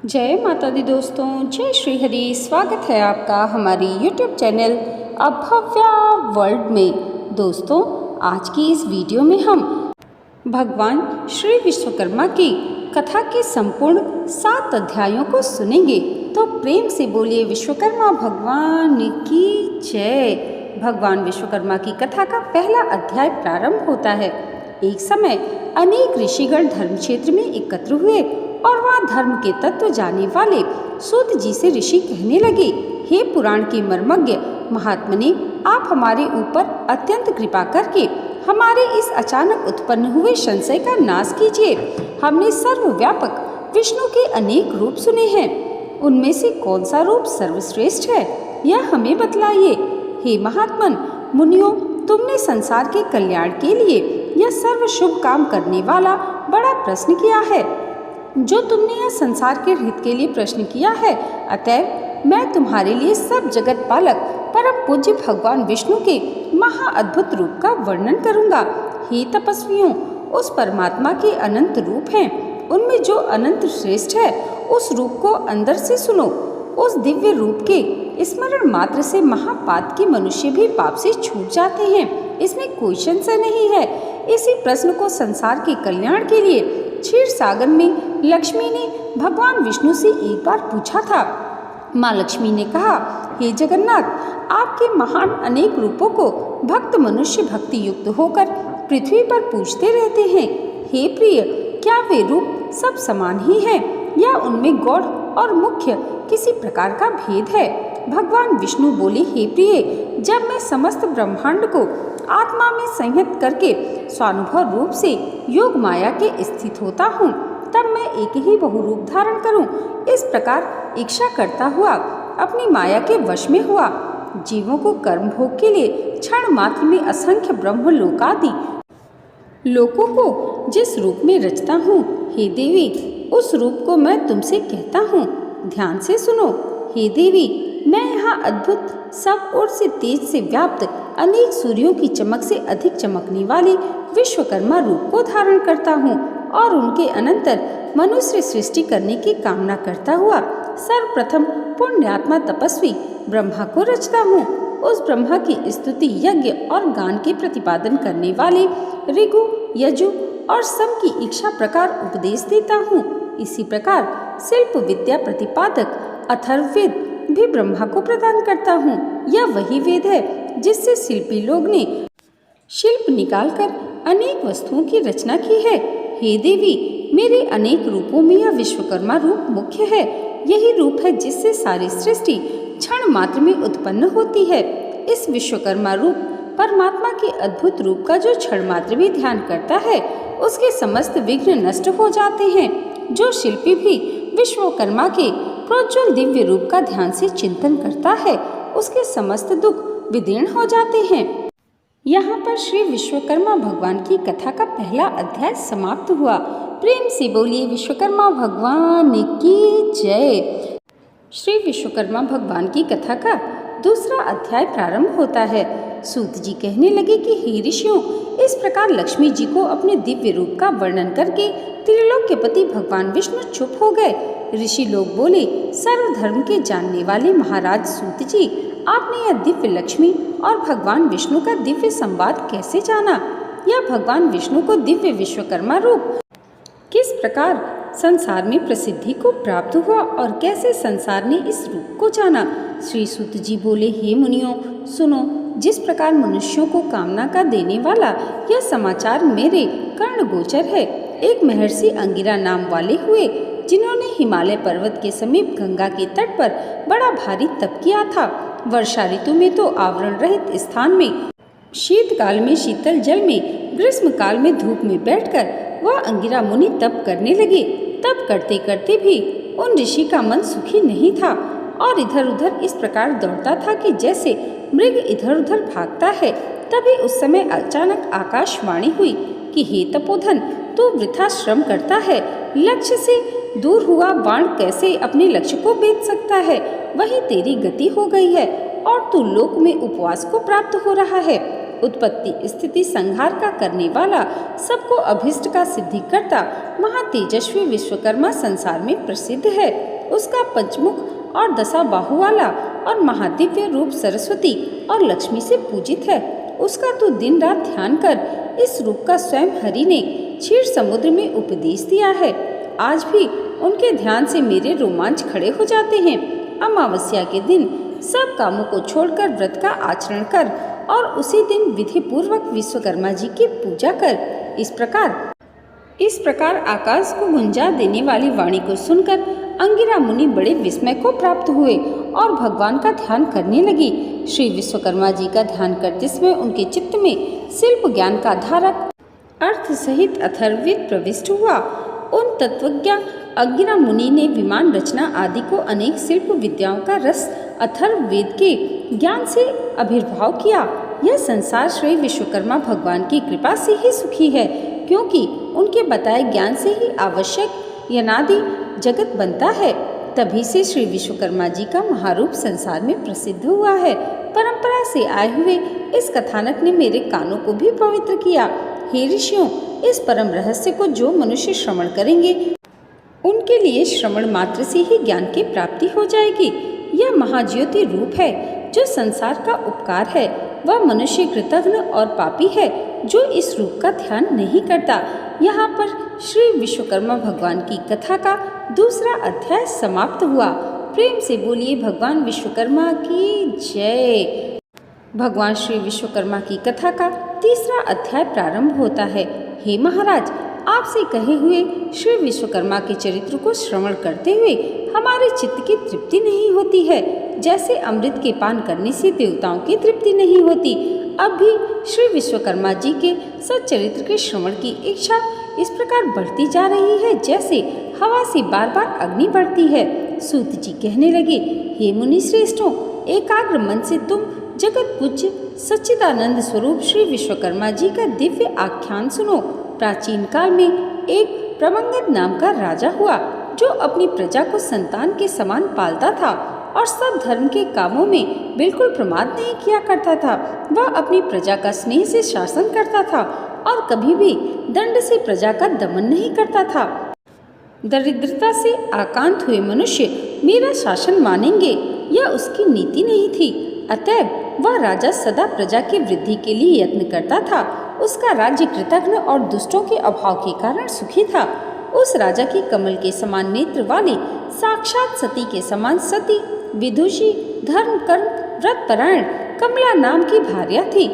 जय माता दी दोस्तों, जय श्री हरि। स्वागत है आपका हमारी YouTube चैनल अभव्या वर्ल्ड में। दोस्तों, आज की इस वीडियो में हम भगवान श्री विश्वकर्मा की कथा के संपूर्ण 7 अध्यायों को सुनेंगे। तो प्रेम से बोलिए विश्वकर्मा भगवान की जय। भगवान विश्वकर्मा की कथा का पहला अध्याय प्रारंभ होता है। एक समय अनेक ऋषिगण धर्म क्षेत्र में एकत्र हुए और वहाँ धर्म के तत्व जानने वाले सूत जी से ऋषि कहने लगे, हे पुराण के मर्मज्ञ महात्मने, आप हमारे ऊपर अत्यंत कृपा करके हमारे इस अचानक उत्पन्न हुए संशय का नाश कीजिए। हमने सर्वव्यापक विष्णु के अनेक रूप सुने हैं, उनमें से कौन सा रूप सर्वश्रेष्ठ है, यह हमें बतलाइए। हे महात्मन मुनियों, तुमने संसार के कल्याण के लिए यह सर्व शुभ काम करने वाला बड़ा प्रश्न किया है। जो तुमने यह संसार के हित के लिए प्रश्न किया है, अतएव मैं तुम्हारे लिए सब जगत पालक परम पूज्य भगवान विष्णु के महाअद्भुत रूप का वर्णन करूंगा। हे तपस्वियों, उस परमात्मा के अनंत रूप हैं, उनमें जो अनंत श्रेष्ठ है उस रूप को अंदर से सुनो। उस दिव्य रूप के स्मरण मात्र से महापात के मनुष्य भी पाप से छूट जाते हैं, इसमें कोई संशय नहीं है। इसी प्रश्न को संसार के कल्याण के लिए क्षीर सागर में लक्ष्मी ने भगवान विष्णु से एक बार पूछा था। माँ लक्ष्मी ने कहा, हे जगन्नाथ, आपके महान अनेक रूपों को भक्त मनुष्य भक्ति युक्त होकर पृथ्वी पर पूजते रहते हैं। हे प्रिय, क्या वे रूप सब समान ही हैं या उनमें गौड़ और मुख्य किसी प्रकार का भेद है? भगवान विष्णु बोले, हे प्रिय, जब मैं समस्त ब्रह्मांड को आत्मा में संयत करके स्वानुभव रूप से योग माया के स्थित होता हूँ, तब मैं एक ही बहुरूप धारण करूँ, इस प्रकार इच्छा करता हुआ अपनी माया के वश में हुआ। जीवों को कर्म भोग के लिए क्षण मात्र में असंख्य ब्रह्म लोकादि लोकों को जिस रूप में रचता हूँ, हे देवी, उस रूप को मैं तुमसे कहता हूँ, ध्यान से सुनो। हे देवी, मैं यहाँ अद्भुत सब ओर से तेज से व्याप्त अनेक सूर्यों की चमक से अधिक चमकने वाले विश्वकर्मा रूप को धारण करता हूँ और उनके अनंतर मनुष्य सृष्टि करने की कामना करता हुआ सर्वप्रथम पुण्यात्मा तपस्वी ब्रह्मा को रचता हूँ। उस ब्रह्मा की स्तुति यज्ञ और गान के प्रतिपादन करने वाले ऋगु, यजु और सम की इच्छा प्रकार उपदेश देता हूँ। इसी प्रकार शिल्प विद्या प्रतिपादक अथर्ववेद भी ब्रह्मा को प्रदान करता हूँ। यह वही वेद है जिससे शिल्पी लोग ने शिल्प निकालकर अनेक वस्तुओं की रचना की है। हे देवी, मेरे अनेक रूपों में यह विश्वकर्मा रूप मुख्य है। यही रूप है जिससे सारी सृष्टि क्षण मात्र में उत्पन्न होती है। इस विश्वकर्मा रूप परमात्मा के अद्भुत रूप का जो क्षण मात्र भी ध्यान करता है, उसके समस्त विघ्न नष्ट हो जाते हैं। जो शिल्पी भी विश्वकर्मा के प्रोज्वल दिव्य रूप का ध्यान से चिंतन करता है, उसके समस्त दुख विदीर्ण हो जाते हैं। यहाँ पर श्री विश्वकर्मा भगवान की कथा का पहला अध्याय समाप्त हुआ। प्रेम से बोलिए विश्वकर्मा भगवान की जय। श्री विश्वकर्मा भगवान की कथा का दूसरा अध्याय प्रारंभ होता है। सूत जी कहने लगे कि हे ऋषियों, इस प्रकार लक्ष्मी जी को अपने दिव्य रूप का वर्णन करके त्रिलोक के पति भगवान विष्णु चुप हो गए। ऋषि लोग बोले, सर्वधर्म के जानने वाले महाराज सूत जी, आपने यह दिव्य लक्ष्मी और भगवान विष्णु का दिव्य संवाद कैसे जाना? यह भगवान विष्णु को दिव्य विश्वकर्मा रूप किस प्रकार संसार में प्रसिद्धि को प्राप्त हुआ और कैसे संसार ने इस रूप को जाना? श्री सूत जी बोले, हे मुनियों, सुनो। जिस प्रकार मनुष्यों को कामना का देने वाला यह समाचार मेरे कर्ण गोचर है। एक महर्षि अंगिरा नाम वाले हुए, जिन्होंने हिमालय पर्वत के समीप गंगा के तट पर बड़ा भारी तप किया था। वर्षा ऋतु में तो आवरण रहित स्थान में, शीतकाल में शीतल जल में, ग्रीष्म काल में धूप में बैठकर वह अंगिरा मुनि तप करने लगे। तप करते करते भी उन ऋषि का मन सुखी नहीं था और इधर उधर इस प्रकार दौड़ता था कि जैसे मृग इधर उधर भागता है। तभी उस समय अचानक आकाशवाणी हुई कि हे तपोधन, तू वृथा श्रम करता है। लक्ष्य से दूर हुआ बाण कैसे अपने लक्ष्य को भेद सकता है? वही तेरी गति हो गई है और तू लोक में उपवास को प्राप्त हो रहा है। उत्पत्ति स्थिति संहार का करने वाला, सबको अभिष्ट का सिद्धि करता महातेजस्वी विश्वकर्मा संसार में प्रसिद्ध है। उसका पंचमुख और 10 बाहु वाला और महादिव्य रूप सरस्वती और लक्ष्मी से पूजित है। उसका तो दिन रात ध्यान कर इस रूप का स्वयं हरि ने क्षीर समुद्र में उपदेश दिया है। आज भी उनके ध्यान से मेरे रोमांच खड़े हो जाते हैं। अमावस्या के दिन सब कामों को छोड़कर व्रत का आचरण कर और उसी दिन विधि पूर्वक विश्वकर्मा जी की पूजा कर। इस प्रकार आकाश को गुंजा देने वाली वाणी को सुनकर अंगिरा मुनि बड़े विस्मय को प्राप्त हुए और भगवान का ध्यान करने लगी। श्री विश्वकर्मा जी का ध्यान करते समय उनके चित्त में शिल्प ज्ञान का धारक अर्थ सहित अथर्ववेद प्रविष्ट हुआ। उन तत्वज्ञ अंगिरा मुनि ने विमान रचना आदि को अनेक शिल्प विद्याओं का रस अथर्ववेद के ज्ञान से आविर्भाव किया। यह संसार श्री विश्वकर्मा भगवान की कृपा से ही सुखी है, क्योंकि उनके बताए ज्ञान से ही आवश्यक यनादि जगत बनता है। तभी से श्री विश्वकर्मा जी का महारूप संसार में प्रसिद्ध हुआ है। परंपरा से आए हुए इस कथानक ने मेरे कानों को भी पवित्र किया। हे ऋषियों, इस परम रहस्य को जो मनुष्य श्रवण करेंगे उनके लिए श्रवण मात्र से ही ज्ञान की प्राप्ति हो जाएगी। यह महाज्योति रूप है जो संसार का उपकार है। वह मनुष्य कृतघ्न और पापी है जो इस रूप का ध्यान नहीं करता। यहाँ पर श्री विश्वकर्मा भगवान की कथा का दूसरा अध्याय समाप्त हुआ। प्रेम से बोलिए भगवान विश्वकर्मा की जय। भगवान श्री विश्वकर्मा की कथा का तीसरा अध्याय प्रारंभ होता है। हे महाराज, आपसे कहे हुए श्री विश्वकर्मा के चरित्र को श्रवण करते हुए हमारे चित्त की तृप्ति नहीं होती है, जैसे अमृत के पान करने से देवताओं की तृप्ति नहीं होती। अब भी श्री विश्वकर्मा जी के सच्चरित्र के श्रवण की इच्छा इस प्रकार बढ़ती जा रही है जैसे हवा से बार बार अग्नि बढ़ती है। सूत जी कहने लगे, हे मुनि श्रेष्ठों, एकाग्र मन से तुम जगत पूज्य सच्चिदानंद स्वरूप श्री विश्वकर्मा जी का दिव्य आख्यान सुनो। प्राचीन काल में एक प्रमंगद नाम का राजा हुआ जो अपनी प्रजा को संतान के समान पालता था और सब धर्म के कामों में बिल्कुल प्रमाद नहीं किया करता था। वह अपनी प्रजा का स्नेह से शासन करता था और कभी भी दंड से प्रजा का दमन नहीं करता था। दरिद्रता से आकांत हुए मनुष्य मेरा शासन मानेंगे, यह उसकी नीति नहीं थी। अतएव वह राजा सदा प्रजा की वृद्धि के लिए यत्न करता था। उसका राज्य कृतघ्न और दुष्टों के अभाव के कारण सुखी था। उस राजा की कमल के समान नेत्र वाली, साक्षात सती के समान सती, विदुषी, धर्म कर्म व्रतपरायण कमला नाम की भार्या थी।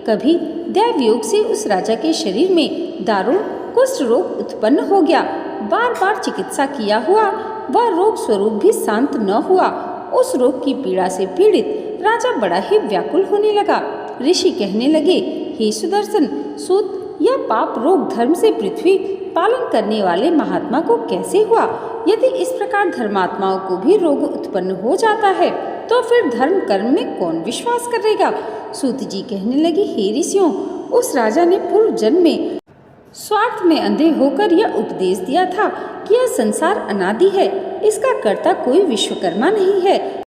कभी दैव योग से उस राजा के शरीर में दारुण कुष्ठ रोग उत्पन्न हो गया। बार बार चिकित्सा किया हुआ वह रोग स्वरूप भी शांत न हुआ। उस रोग की पीड़ा से पीड़ित राजा बड़ा ही व्याकुल होने लगा। ऋषि कहने लगे, हे सुदर्शन सूत, यह पाप रोग धर्म से पृथ्वी पालन करने वाले महात्मा को कैसे हुआ? यदि इस प्रकार धर्मात्माओं को भी रोग उत्पन्न हो जाता है तो फिर धर्म कर्म में कौन विश्वास करेगा? सूत जी कहने लगे, हे ऋषियों, उस राजा ने पूर्व जन्म में स्वार्थ में अंधे होकर यह उपदेश दिया था कि यह संसार अनादि है, इसका कर्ता कोई विश्वकर्मा नहीं है।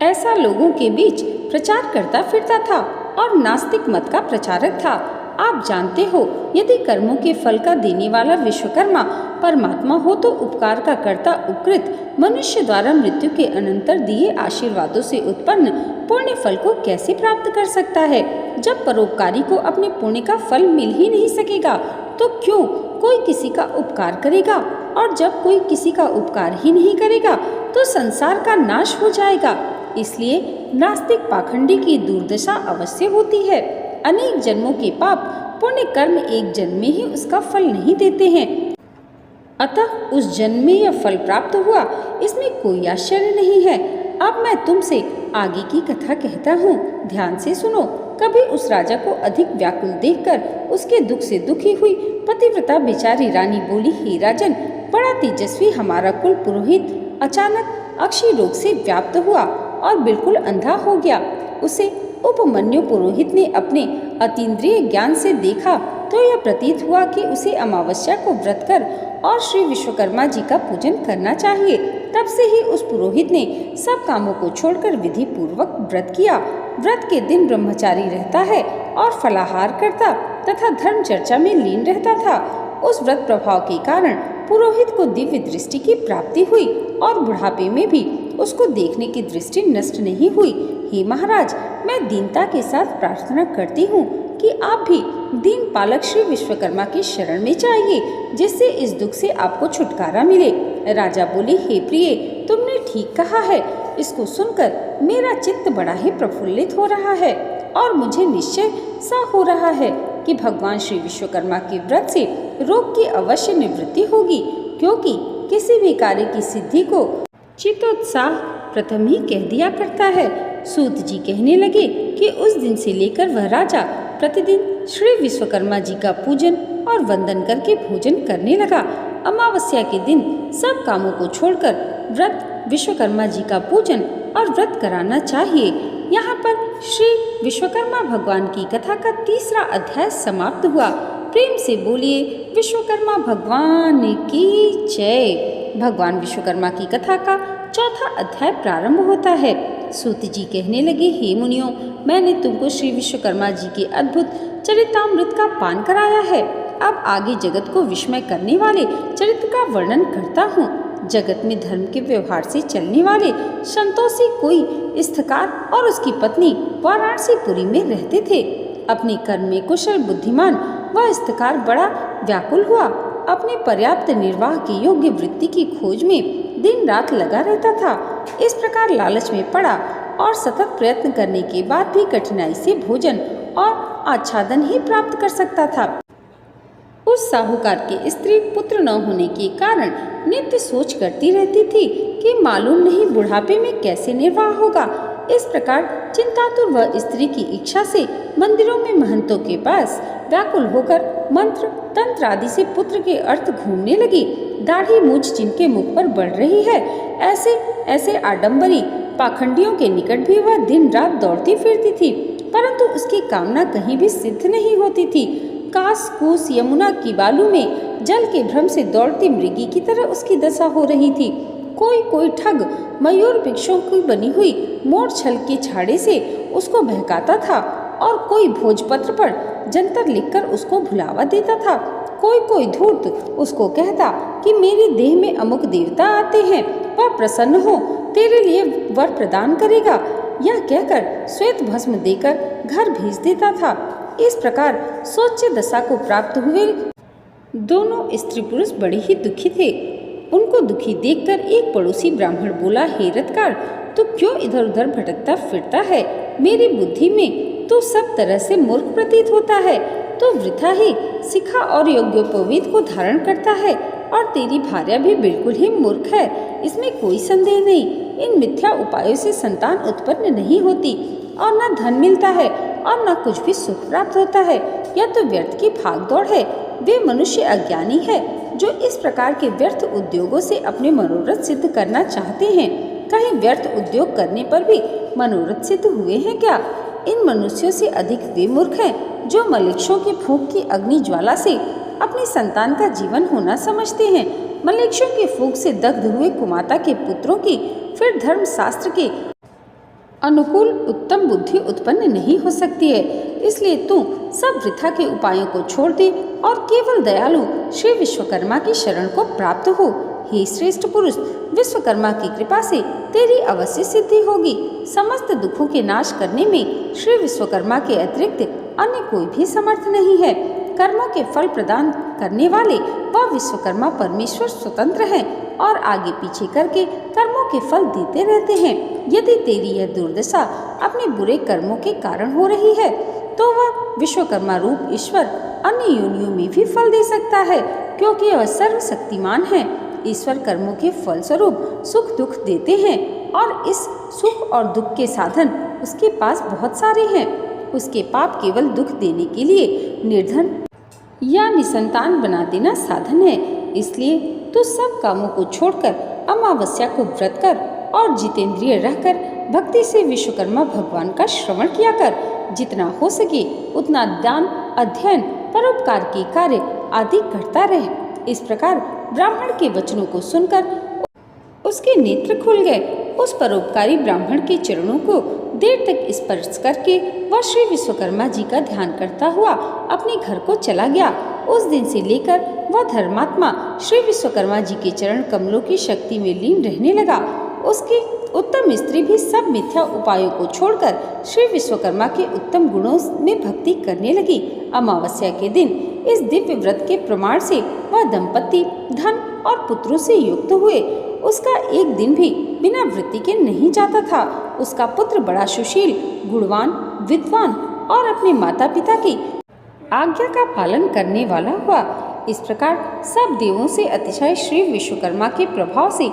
ऐसा लोगों के बीच प्रचार करता फिरता था और नास्तिक मत का प्रचारक था। आप जानते हो, यदि कर्मों के फल का देने वाला विश्वकर्मा परमात्मा हो तो उपकार का कर्ता उपकृत मनुष्य द्वारा मृत्यु के अनंतर दिए आशीर्वादों से उत्पन्न पुण्य फल को कैसे प्राप्त कर सकता है? जब परोपकारी को अपने पुण्य का फल मिल ही नहीं सकेगा तो क्यों कोई किसी का उपकार करेगा? और जब कोई किसी का उपकार ही नहीं करेगा तो संसार का नाश हो जाएगा। इसलिए नास्तिक पाखंडी की दुर्दशा अवश्य होती है। अनेक जन्मों के पाप पुण्य कर्म एक जन्म में ही उसका फल नहीं देते हैं, अतः उस जन्म में यह फल प्राप्त हुआ, इसमें कोई आश्चर्य नहीं है। अब मैं तुमसे आगे की कथा कहता हूँ, ध्यान से सुनो। कभी उस राजा को अधिक व्याकुल देखकर उसके दुख से दुखी हुई पतिव्रता बेचारी रानी बोली, हे राजन, बड़ा तेजस्वी हमारा कुल पुरोहित अचानक अक्षय रोग से व्याप्त हुआ और बिल्कुल अंधा हो गया। उसे उपमन्यु पुरोहित ने अपने अतीन्द्रिय ज्ञान से देखा तो यह प्रतीत हुआ कि उसे अमावस्या को व्रत कर और श्री विश्वकर्मा जी का पूजन करना चाहिए। तब से ही उस पुरोहित ने सब कामों को छोड़कर विधि पूर्वक व्रत किया। व्रत के दिन ब्रह्मचारी रहता है और फलाहार करता तथा धर्म चर्चा में लीन रहता था। उस व्रत प्रभाव के कारण पुरोहित को दिव्य दृष्टि की प्राप्ति हुई और बुढ़ापे में भी उसको देखने की दृष्टि नष्ट नहीं हुई। हे महाराज, मैं दीनता के साथ प्रार्थना करती हूँ कि आप भी दीन पालक श्री विश्वकर्मा की शरण में जाइए, जिससे इस दुख से आपको छुटकारा मिले। राजा बोले, हे प्रिय, तुमने ठीक कहा है। इसको सुनकर मेरा चित्त बड़ा ही प्रफुल्लित हो रहा है और मुझे निश्चय सा हो रहा है कि भगवान श्री विश्वकर्मा के व्रत से रोग की अवश्य निवृत्ति होगी, क्योंकि किसी भी कार्य की सिद्धि को चित्तोत्साह प्रथम ही कह दिया करता है। सूत जी कहने लगे कि उस दिन से लेकर वह राजा प्रतिदिन श्री विश्वकर्मा जी का पूजन और वंदन करके भोजन करने लगा। अमावस्या के दिन सब कामों को छोड़कर व्रत विश्वकर्मा जी का पूजन और व्रत कराना चाहिए। यहाँ पर श्री विश्वकर्मा भगवान की कथा का तीसरा अध्याय समाप्त हुआ। प्रेम से बोलिए विश्वकर्मा भगवान की जय। भगवान विश्वकर्मा की कथा का चौथा अध्याय प्रारंभ होता है। सूत जी कहने लगे, हे मुनियों, मैंने तुमको श्री विश्वकर्मा जी के अद्भुत चरितामृत का पान कराया है। अब आगे जगत को विस्मय करने वाले चरित्र का वर्णन करता हूँ। जगत में धर्म के व्यवहार से चलने वाले संतोषी कोई इस्तकार और उसकी पत्नी वाराणसीपुरी में रहते थे। अपने कर्म में कुशल बुद्धिमान वह इस्तकार बड़ा व्याकुल हुआ। अपने पर्याप्त निर्वाह के योग्य वृत्ति की खोज में दिन रात लगा रहता था। इस प्रकार लालच में पड़ा और सतत प्रयत्न करने के बाद भी कठिनाई से भोजन और आच्छादन ही प्राप्त कर सकता था। उस साहूकार की स्त्री पुत्र न होने के कारण नित्य सोच करती रहती थी कि मालूम नहीं बुढ़ापे में कैसे निर्वाह होगा। इस प्रकार चिंतातुर वह स्त्री की इच्छा से मंदिरों में महंतों के पास व्याकुल होकर मंत्र तंत्र आदि से पुत्र के अर्थ घूमने लगी। दाढ़ी मूछ जिनके मुख पर बढ़ रही है, ऐसे ऐसे आडंबरी पाखंडियों के निकट भी वह दिन रात दौड़ती फिरती थी, परंतु उसकी कामना कहीं भी सिद्ध नहीं होती थी। कास कूस यमुना की बालू में जल के भ्रम से दौड़ती मृगी की तरह उसकी दशा हो रही थी। कोई ठग मयूर वृक्षों की बनी हुई मोर छल के छाड़े से उसको बहकाता था और कोई भोजपत्र पर जंतर लिखकर उसको भुलावा देता था। कोई धूर्त उसको कहता कि मेरी देह में अमुक देवता आते हैं, वह प्रसन्न हो तेरे लिए वर प्रदान करेगा, यह कहकर श्वेत भस्म देकर घर भेज देता था। इस प्रकार सोच्य दशा को प्राप्त हुए दोनों स्त्री पुरुष बड़े ही दुखी थे। उनको दुखी देखकर एक पड़ोसी ब्राह्मण बोला, हे रत्कार, तू क्यों इधर उधर भटकता फिरता है? मेरी बुद्धि में तो सब तरह से मूर्ख प्रतीत होता है। तो वृथा ही शिखा और यज्ञोपवीत को धारण करता है और तेरी भार्या भी बिल्कुल ही मूर्ख है, इसमें कोई संदेह नहीं। इन मिथ्या उपायों से संतान उत्पन्न नहीं होती और न धन मिलता है और न कुछ भी सुख प्राप्त होता है। यह तो व्यर्थ की भागदौड़ है। वे मनुष्य अज्ञानी है जो इस प्रकार के व्यर्थ उद्योगों से अपने मनोरथ सिद्ध करना चाहते हैं। कहीं व्यर्थ उद्योग करने पर भी मनोरथ सिद्ध हुए हैं क्या? इन मनुष्यों से अधिक वे मूर्ख हैं जो मलेच्छों की फूंक की अग्नि ज्वाला से अपनी संतान का जीवन होना समझते हैं। मलेच्छों की फूंक से दग्ध हुए कुमाता के पुत्रों की फिर धर्म शास्त्र के अनुकूल उत्तम बुद्धि उत्पन्न नहीं हो सकती है। इसलिए तू सब वृथा के उपायों को छोड़ दे और केवल दयालु श्री विश्वकर्मा की शरण को प्राप्त हो। हे श्रेष्ठ पुरुष, विश्वकर्मा की कृपा से तेरी अवश्य सिद्धि होगी। समस्त दुखों के नाश करने में श्री विश्वकर्मा के अतिरिक्त अन्य कोई भी समर्थ नहीं है। कर्मों के फल प्रदान करने वाले वह विश्वकर्मा परमेश्वर स्वतंत्र हैं और आगे पीछे करके कर्मों के फल देते रहते हैं। यदि तेरी यह दुर्दशा अपने बुरे कर्मों के कारण हो रही है तो वह विश्वकर्मा रूप ईश्वर अन्य योनियों में भी फल दे सकता है, क्योंकि वह सर्वशक्तिमान है। ईश्वर कर्मों के फल स्वरूप सुख दुख देते हैं और इस सुख और दुख के साधन उसके पास बहुत सारे हैं। उसके पाप केवल दुख देने के लिए निर्धन या निसंतान बना देना साधन है। इसलिए तू सब कामों को छोड़कर अमावस्या को व्रत कर और जितेंद्रिय रहकर भक्ति से विश्वकर्मा भगवान का श्रवण किया कर। जितना हो सके उतना दान, अध्ययन, परोपकार के कार्य आदि करता रहे। इस प्रकार ब्राह्मण के वचनों को सुनकर उसके नेत्र खुल गए। उस परोपकारी ब्राह्मण के चरणों को देर तक स्पर्श करके वह श्री विश्वकर्मा जी का ध्यान करता हुआ अपने घर को चला गया। उस दिन से लेकर वह धर्मात्मा श्री विश्वकर्मा जी के चरण कमलों की शक्ति में लीन रहने लगा। उसकी उत्तम स्त्री भी सब मिथ्या उपायों को छोड़कर श्री विश्वकर्मा के उत्तम गुणों में भक्ति करने लगी। अमावस्या के दिन इस दिव्य व्रत के प्रमाण से वह दंपति धन और पुत्रों से युक्त हुए। उसका एक दिन भी बिना वृत्ति के नहीं जाता था। उसका पुत्र बड़ा सुशील, गुणवान, विद्वान और अपने माता पिता की आज्ञा का पालन करने वाला हुआ। इस प्रकार सब देवों से अतिशय श्री विश्वकर्मा के प्रभाव से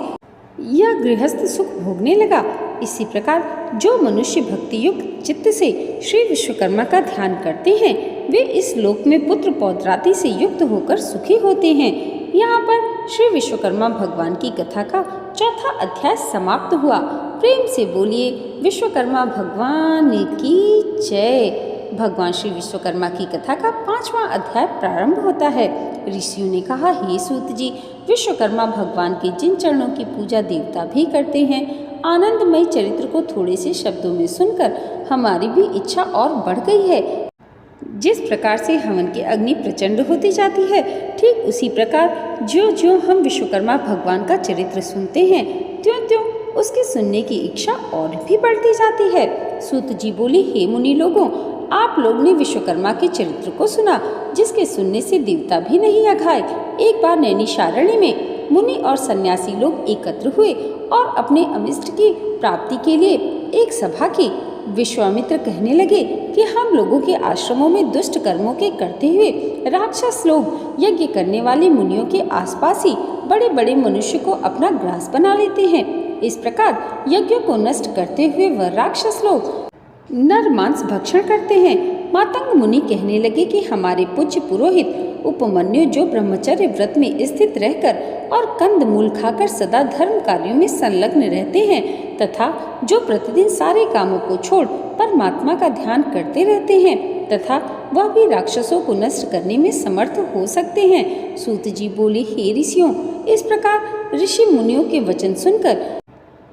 यह गृहस्थ सुख भोगने लगा। इसी प्रकार जो मनुष्य भक्ति युक्त चित्त से श्री विश्वकर्मा का ध्यान करते हैं वे इस लोक में पुत्र पौत्रादि से युक्त होकर सुखी होते हैं। यहाँ पर श्री विश्वकर्मा भगवान की कथा का चौथा अध्याय समाप्त हुआ। प्रेम से बोलिए विश्वकर्मा भगवान की जय। भगवान श्री विश्वकर्मा की कथा का 5वां अध्याय प्रारंभ होता है। ऋषियों ने कहा, हे सूत जी, विश्वकर्मा भगवान के जिन चरणों की पूजा देवता भी करते हैं, आनंदमय चरित्र को थोड़े से शब्दों में सुनकर हमारी भी इच्छा और बढ़ गई है। जिस प्रकार से हवन की अग्नि प्रचंड होती जाती है, ठीक उसी प्रकार ज्यों ज्यों हम विश्वकर्मा भगवान का चरित्र सुनते हैं, त्यों त्यों उसके सुनने की इच्छा और भी बढ़ती जाती है। सूत जी बोली, हे मुनि लोगों, आप लोग ने विश्वकर्मा के चरित्र को सुना, जिसके सुनने से देवता भी नहीं अघाए। एक बार नैमिषारण्य में मुनि और सन्यासी लोग एकत्र हुए और अपने अमिष्ट की प्राप्ति के लिए एक सभा की। विश्वामित्र कहने लगे कि हम लोगों के आश्रमों में दुष्ट कर्मों के करते हुए राक्षस लोग यज्ञ करने वाले मुनियों के आसपास ही बड़े बड़े मनुष्य को अपना ग्रास बना लेते हैं। इस प्रकार यज्ञों को नष्ट करते हुए वह राक्षस लोग नर मांस भक्षण करते हैं। मातंग मुनि कहने लगे कि हमारे पूज्य पुरोहित उपमन्यु जो ब्रह्मचर्य व्रत में स्थित रहकर और कंद मूल खाकर सदा धर्म कार्यों में संलग्न रहते हैं तथा जो प्रतिदिन सारे कामों को छोड़ परमात्मा का ध्यान करते रहते हैं तथा वह भी राक्षसों को नष्ट करने में समर्थ हो सकते हैं। सूत जी बोले, हे ऋषियों, इस प्रकार ऋषि मुनियों के वचन सुनकर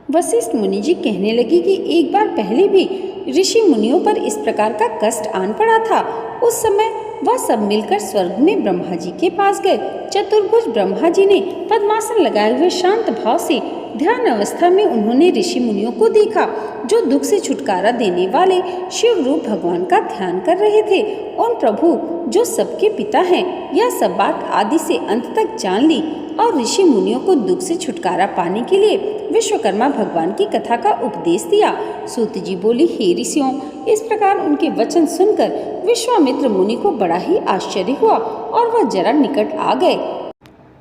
वशिष्ठ मुनि जी कहने लगे कि एक बार पहले भी ऋषि मुनियों पर इस प्रकार का कष्ट आन पड़ा था। उस समय वह सब मिलकर स्वर्ग में ब्रह्मा जी के पास गए। चतुर्भुज ब्रह्मा जी ने पद्मासन लगाए हुए शांत भाव से ध्यान अवस्था में उन्होंने ऋषि मुनियों को देखा, जो दुख से छुटकारा देने वाले शिव रूप भगवान का ध्यान कर रहे थे। उन प्रभु जो सबके पिता हैं, यह सब बात आदि से अंत तक जान ली और ऋषि मुनियों को दुख से छुटकारा पाने के लिए विश्वकर्मा भगवान की कथा का उपदेश दिया। सूत जी बोली, हे ऋषियों, इस प्रकार उनके वचन सुनकर विश्वामित्र मुनि को बड़ा ही आश्चर्य हुआ और वह जरा निकट आ गए।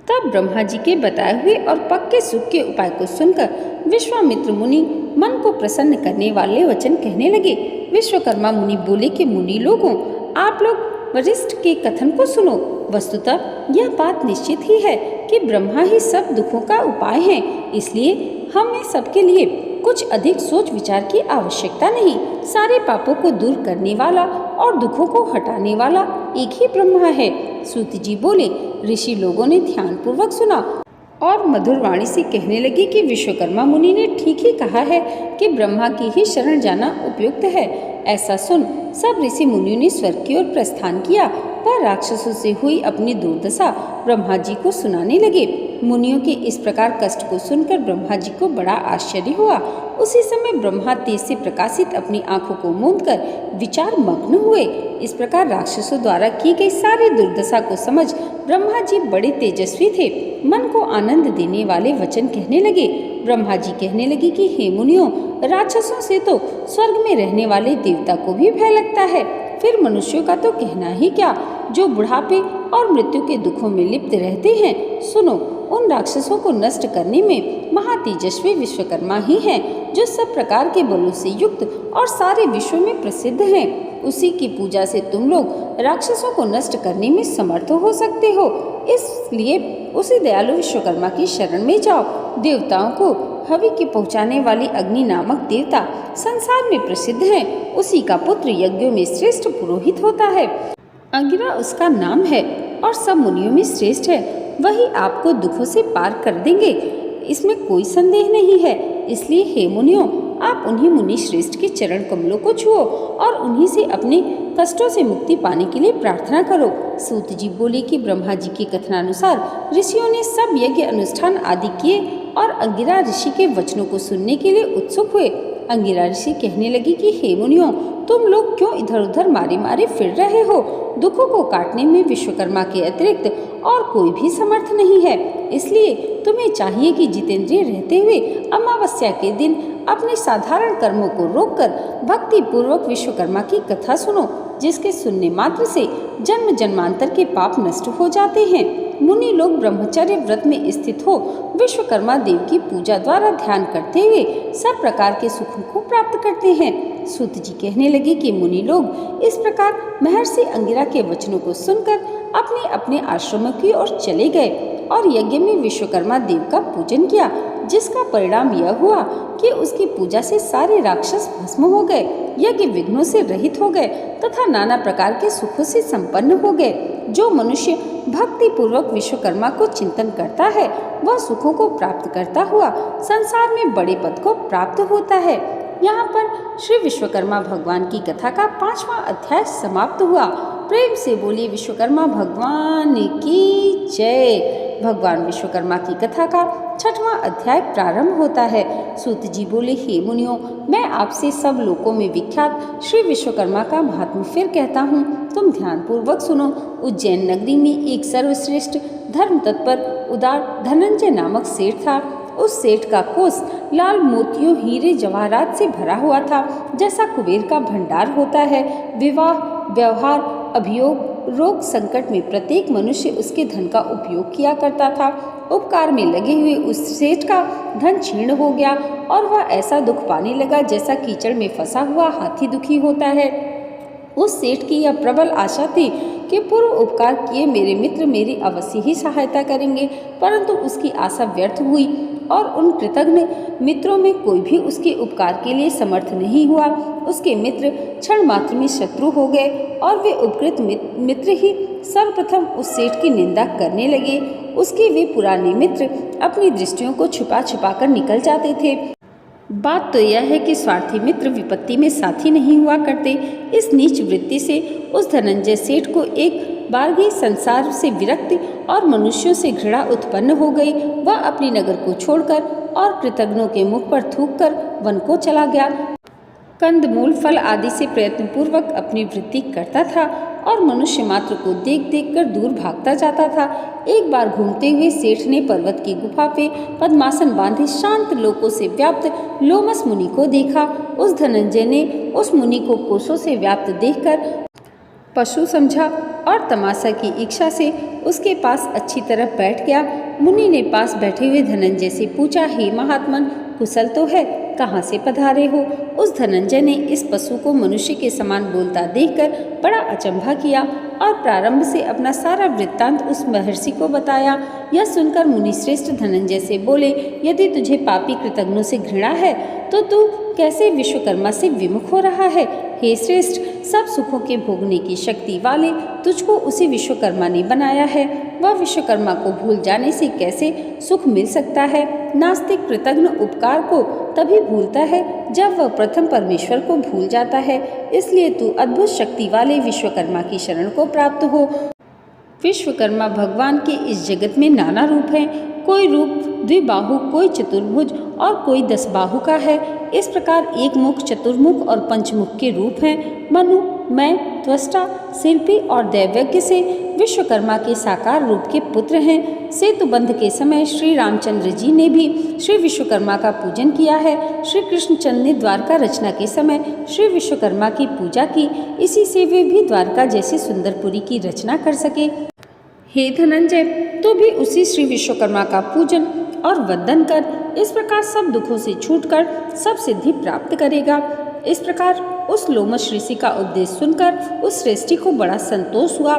तब ब्रह्मा जी के बताए हुए और पक्के सुख के उपाय को सुनकर विश्वामित्र मुनि मन को प्रसन्न करने वाले वचन कहने लगे। विश्वकर्मा मुनि बोले कि मुनि लोगों, आप लोग वशिष्ठ के कथन को सुनो। वस्तुतः यह बात निश्चित ही है कि ब्रह्मा ही सब दुखों का उपाय है, इसलिए हमें सबके लिए कुछ अधिक सोच विचार की आवश्यकता नहीं। सारे पापों को दूर करने वाला और दुखों को हटाने वाला एक ही ब्रह्मा है। सूत जी बोले, ऋषि लोगों ने ध्यान पूर्वक सुना और मधुर वाणी से कहने लगे कि विश्वकर्मा मुनि ने ठीक ही कहा है कि ब्रह्मा की ही शरण जाना उपयुक्त है। ऐसा सुन सब ऋषि मुनियों ने स्वर्ग की ओर प्रस्थान किया, पर राक्षसों से हुई अपनी दुर्दशा ब्रह्मा जी को सुनाने लगे। मुनियों के इस प्रकार कष्ट को सुनकर ब्रह्मा जी को बड़ा आश्चर्य हुआ। उसी समय ब्रह्मा तेज से प्रकाशित अपनी आंखों को मूंदकर विचार मग्न हुए। इस प्रकार राक्षसों द्वारा की गई सारी दुर्दशा को समझ ब्रह्मा जी बड़े तेजस्वी थे। मन को आनंद देने वाले वचन कहने लगे। ब्रह्मा जी कहने लगे कि हे मुनियों, राक्षसों से तो स्वर्ग में रहने वाले देवता को भी भय लगता है, फिर मनुष्यों का तो कहना ही क्या, जो बुढ़ापे और मृत्यु के दुखों में लिप्त रहते हैं। सुनो, उन राक्षसों को नष्ट करने में महातेजस्वी विश्वकर्मा ही हैं, जो सब प्रकार के बलों से युक्त और सारे विश्व में प्रसिद्ध हैं। उसी की पूजा से तुम लोग राक्षसों को नष्ट करने में समर्थ हो सकते हो। इसलिए उसी दयालु विश्वकर्मा की शरण में जाओ। देवताओं को हवि की पहुँचाने वाली अग्नि नामक देवता संसार में प्रसिद्ध हैं। उसी का पुत्र यज्ञों में श्रेष्ठ पुरोहित होता है। अंगिरा उसका नाम है और सब मुनियों में श्रेष्ठ है। वही आपको दुखों से पार कर देंगे, इसमें कोई संदेह नहीं है। इसलिए हे मुनियों, आप उन्हीं मुनि श्रेष्ठ के चरण कमलों को छुओ और उन्हीं से अपने कष्टों से मुक्ति पाने के लिए प्रार्थना करो। सूत जी बोले कि ब्रह्मा जी के कथनानुसार ऋषियों ने सब यज्ञ अनुष्ठान आदि किए और अंगिरा ऋषि के वचनों को सुनने के लिए उत्सुक हुए। अंगिरा ऋषि कहने लगी कि हे मुनियों, तुम लोग क्यों इधर उधर मारे मारे फिर रहे हो? दुखों को काटने में विश्वकर्मा के अतिरिक्त और कोई भी समर्थ नहीं है। इसलिए तुम्हें चाहिए कि जितेंद्रिय रहते हुए अमावस्या के दिन अपने साधारण कर्मों को रोककर भक्ति पूर्वक विश्वकर्मा की कथा सुनो, जिसके सुनने मात्र से जन्म जन्मांतर के पाप नष्ट हो जाते हैं। मुनि लोग ब्रह्मचर्य व्रत में स्थित हो विश्वकर्मा देव की पूजा द्वारा ध्यान करते हुए सब प्रकार के सुखों को प्राप्त करते हैं। सूत जी कहने लगे कि मुनि लोग इस प्रकार महर्षि अंगिरा के वचनों को सुनकर अपने अपने आश्रमों की ओर चले गए और यज्ञ में विश्वकर्मा देव का पूजन किया, जिसका परिणाम यह हुआ कि उसकी पूजा से सारे राक्षस भस्म हो गए, यज्ञ विघ्नों से रहित हो गए तथा नाना प्रकार के सुखों से संपन्न हो गए। जो मनुष्य भक्ति पूर्वक विश्वकर्मा को चिंतन करता है वह सुखों को प्राप्त करता हुआ संसार में बड़े पद को प्राप्त होता है। यहाँ पर श्री विश्वकर्मा भगवान की कथा का 5वां अध्याय समाप्त हुआ। प्रेम से बोलिए विश्वकर्मा भगवान की जय। भगवान विश्वकर्मा की कथा का 6वां अध्याय प्रारंभ होता है। सूत जी बोले, हे मुनियों, मैं आपसे सब लोकों में विख्यात श्री विश्वकर्मा का महात्म्य फिर कहता हूँ, तुम ध्यान पूर्वक सुनो। उज्जैन नगरी में एक सर्वश्रेष्ठ धर्म तत्पर उदार धनंजय नामक सेठ था। उस सेठ का कोष लाल मोतियों हीरे जवाहरात से भरा हुआ था, जैसा कुबेर का भंडार होता है। विवाह, व्यवहार, अभियोग, रोग संकट में प्रत्येक मनुष्य उसके धन का उपयोग किया करता था। उपकार में लगे हुए उस सेठ का धन क्षीण हो गया और वह ऐसा दुख पाने लगा जैसा कीचड़ में फंसा हुआ हाथी दुखी होता है। उस सेठ की यह प्रबल आशा थी कि पूर्व उपकार किए मेरे मित्र मेरी अवश्य ही सहायता करेंगे, परंतु उसकी आशा व्यर्थ हुई और उन कृतज्ञ मित्रों में कोई भी उसके उपकार के लिए समर्थ नहीं हुआ। उसके मित्र क्षण मात्र में शत्रु हो गए और वे उपकृत मित्र ही सर्वप्रथम उस सेठ की निंदा करने लगे। उसके वे पुराने मित्र अपनी दृष्टियों को छुपा छुपा कर निकल जाते थे। बात तो यह है कि स्वार्थी मित्र विपत्ति में साथी नहीं हुआ करते। इस नीच वृत्ति से उस धनंजय सेठ को एक बारगी संसार से विरक्ति और मनुष्यों से घृणा उत्पन्न हो गई। वह अपने नगर को छोड़कर और कृतज्ञों के मुख पर थूककर वन को चला गया। कंदमूल, फल आदि से प्रयत्नपूर्वक अपनी वृद्धि करता था और मनुष्य मात्र को देख देख कर दूर भागता जाता था। एक बार घूमते हुए सेठ ने पर्वत की गुफा पे पद्मासन बांधे शांत लोकों से व्याप्त लोमस मुनि को देखा। उस धनंजय ने उस मुनि को कोसों से व्याप्त देखकर पशु समझा और तमाशा की इच्छा से उसके पास अच्छी तरह बैठ गया। मुनि ने पास बैठे हुए धनंजय से पूछा, हे महात्मन, कुशल तो है? कहाँ से पधारे हो? उस धनंजय ने इस पशु को मनुष्य के समान बोलता देखकर बड़ा अचंभा किया और प्रारंभ से अपना सारा वृत्तांत उस महर्षि को बताया। यह सुनकर मुनिश्रेष्ठ धनंजय से बोले, यदि तुझे पापी कृतज्ञों से घृणा है तो तू कैसे विश्वकर्मा से विमुख हो रहा है? हे श्रेष्ठ, सब सुखों के भोगने की शक्ति वाले तुझको उसी विश्वकर्मा ने बनाया है। वह विश्वकर्मा को भूल जाने से कैसे सुख मिल सकता है? नास्तिक कृतज्ञ उपकार को तभी भूलता है जब वह प्रथम परमेश्वर को भूल जाता है। इसलिए तू अद्भुत शक्ति वाले विश्वकर्मा की शरण को प्राप्त हो। विश्वकर्मा भगवान के इस जगत में नाना रूप हैं। कोई रूप द्विबाहु, कोई चतुर्भुज और कोई 10 बाहु का है। इस प्रकार एक मुख, चतुर्मुख और पंचमुख के रूप हैं। मनु, मैं, त्वष्टा, शिल्पी और दैवज्ञ से विश्वकर्मा के साकार रूप के पुत्र हैं। सेतुबंध के समय श्री रामचंद्र जी ने भी श्री विश्वकर्मा का पूजन किया है। श्री कृष्णचंद्र ने द्वारका रचना के समय श्री विश्वकर्मा की पूजा की। इसी से वे भी द्वारका जैसी सुंदरपुरी की रचना कर सके। हे धनंजय, तू भी उसी श्री विश्वकर्मा का पूजन और वंदन कर। इस प्रकार सब दुखों से छूटकर सब सिद्धि प्राप्त करेगा। इस प्रकार उस लोमश ऋषि का उपदेश सुनकर उस श्रेष्ठी को बड़ा संतोष हुआ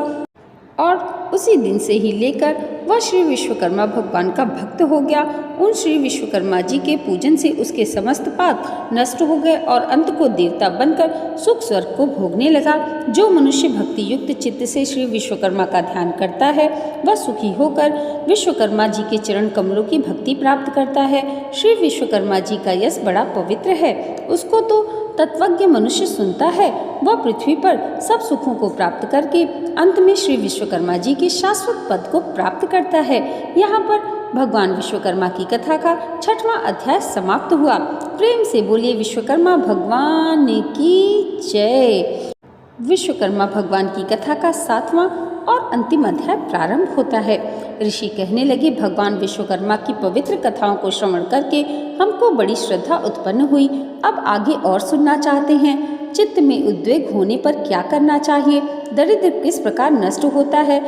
और उसी दिन से ही लेकर वह श्री विश्वकर्मा भगवान का भक्त हो गया। उन श्री विश्वकर्मा जी के पूजन से उसके समस्त पाप नष्ट हो गए और अंत को देवता बनकर सुख स्वर्ग को भोगने लगा। जो मनुष्य भक्ति युक्त चित्त से श्री विश्वकर्मा का ध्यान करता है वह सुखी होकर विश्वकर्मा जी के चरण कमलों की भक्ति प्राप्त करता है। श्री विश्वकर्मा जी का यश बड़ा पवित्र है। उसको तो तत्वज्ञ मनुष्य सुनता है। वह पृथ्वी पर सब सुखों को प्राप्त करके अंत में श्री विश्वकर्मा जी के शाश्वत पद को प्राप्त करता है। यहाँ पर भगवान विश्वकर्मा की कथा का 6वां अध्याय समाप्त हुआ। प्रेम से बोलिए विश्वकर्मा भगवान की जय। विश्वकर्मा भगवान की कथा का 7वां और अंतिम अध्याय प्रारंभ होता है। ऋषि कहने लगे, भगवान विश्वकर्मा की पवित्र कथाओं को श्रवण करके हमको बड़ी श्रद्धा उत्पन्न हुई। अब आगे और सुनना चाहते हैं। चित्त में उद्वेग होने पर क्या करना चाहिए? दरिद्र किस प्रकार नष्ट होता है?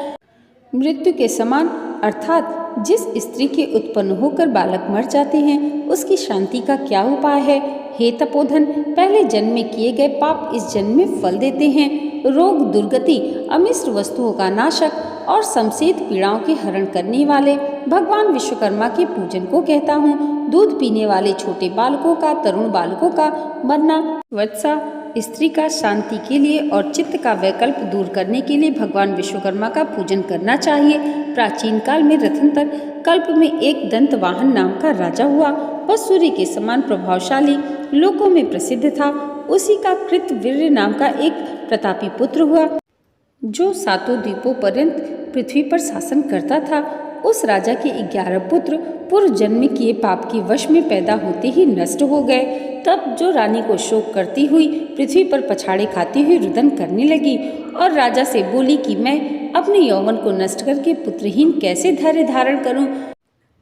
मृत्यु के समान अर्थात जिस स्त्री के उत्पन्न होकर बालक मर जाते हैं उसकी शांति का क्या उपाय है? हे तपोधन, पहले जन्म में किए गए पाप इस जन्म में फल देते हैं। रोग, दुर्गति, अमिष्ट वस्तुओं का नाशक और समसेत पीड़ाओं के हरण करने वाले भगवान विश्वकर्मा के पूजन को कहता हूँ। दूध पीने वाले छोटे बालकों का, तरुण बालकों का मरना, वत्सा स्त्री का शांति के लिए और चित्त का वैकल्प दूर करने के लिए भगवान विश्वकर्मा का पूजन करना चाहिए। प्राचीन काल में रथंतर कल्प में एक दंत वाहन नाम का राजा हुआ। वह सूर्य के समान प्रभावशाली, लोकों में प्रसिद्ध था। उसी का कृतवीर्य नाम का एक प्रतापी पुत्र हुआ जो 7 द्वीपों पर्यंत पृथ्वी पर शासन करता था। उस राजा के 11 पुत्र पूर्व जन्म में किए पाप के वश में पैदा होते ही नष्ट हो गए। तब जो रानी को शोक करती हुई पृथ्वी पर पछाड़े खाती हुई रुदन करने लगी और राजा से बोली कि मैं अपने यौवन को नष्ट करके पुत्रहीन कैसे धैर्य धारण करूं।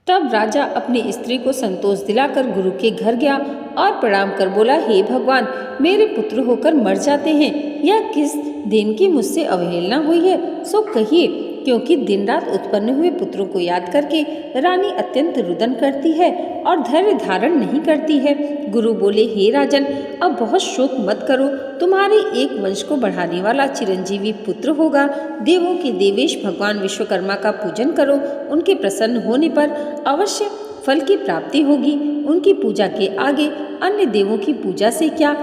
तब राजा अपनी स्त्री को संतोष दिलाकर गुरु के घर गया और प्रणाम कर बोला, हे भगवान, मेरे पुत्र होकर मर जाते हैं। यह किस दिन की मुझसे अवहेलना हुई है, सो कहिए, क्योंकि दिन रात उत्पन्न हुए पुत्रों को याद करके रानी अत्यंत रुदन करती है और धैर्य धारण नहीं करती है। गुरु बोले, हे राजन, अब बहुत शोक मत करो। तुम्हारे एक वंश को बढ़ाने वाला चिरंजीवी पुत्र होगा। देवों के देवेश भगवान विश्वकर्मा का पूजन करो। उनके प्रसन्न होने पर अवश्य फल की प्राप्ति होगी। उनकी पूजा के आगे अन्य देवों की पूजा से क्या।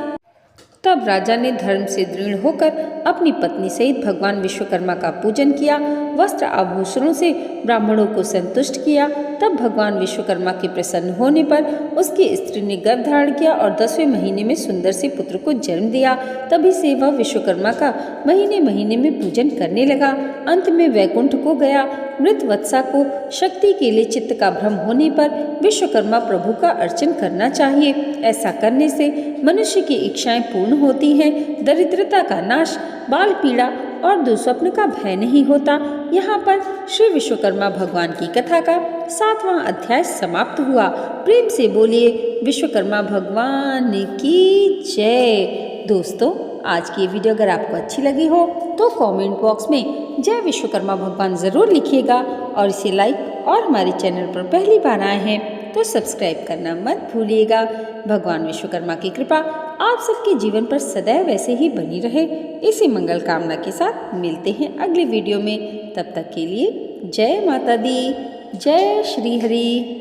तब राजा ने धर्म से दृढ़ होकर अपनी पत्नी सहित भगवान विश्वकर्मा का पूजन किया। वस्त्र आभूषणों से ब्राह्मणों को संतुष्ट किया। तब भगवान विश्वकर्मा के प्रसन्न होने पर उसकी स्त्री ने गर्भ धारण किया और 10वें महीने में सुंदर से पुत्र को जन्म दिया। तभी से वह विश्वकर्मा का महीने महीने में पूजन करने लगा। अंत में वैकुंठ को गया। मृत वत्सा को शक्ति के लिए चित्त का भ्रम होने पर विश्वकर्मा प्रभु का अर्चन करना चाहिए। ऐसा करने से मनुष्य की इच्छाएं पूर्ण होती हैं। दरिद्रता का नाश, बाल पीड़ा और दुस्वप्न का भय नहीं होता। यहाँ पर श्री विश्वकर्मा भगवान की कथा का 7वां अध्याय समाप्त हुआ। प्रेम से बोलिए विश्वकर्मा भगवान की जय। दोस्तों, आज की वीडियो अगर आपको अच्छी लगी हो तो कमेंट बॉक्स में जय विश्वकर्मा भगवान ज़रूर लिखिएगा और इसे लाइक और हमारे चैनल पर पहली बार आए हैं तो सब्सक्राइब करना मत भूलिएगा। भगवान विश्वकर्मा की कृपा आप सबके जीवन पर सदैव ऐसे ही बनी रहे, इसी मंगल कामना के साथ मिलते हैं अगली वीडियो में। तब तक के लिए जय माता दी, जय श्री हरि।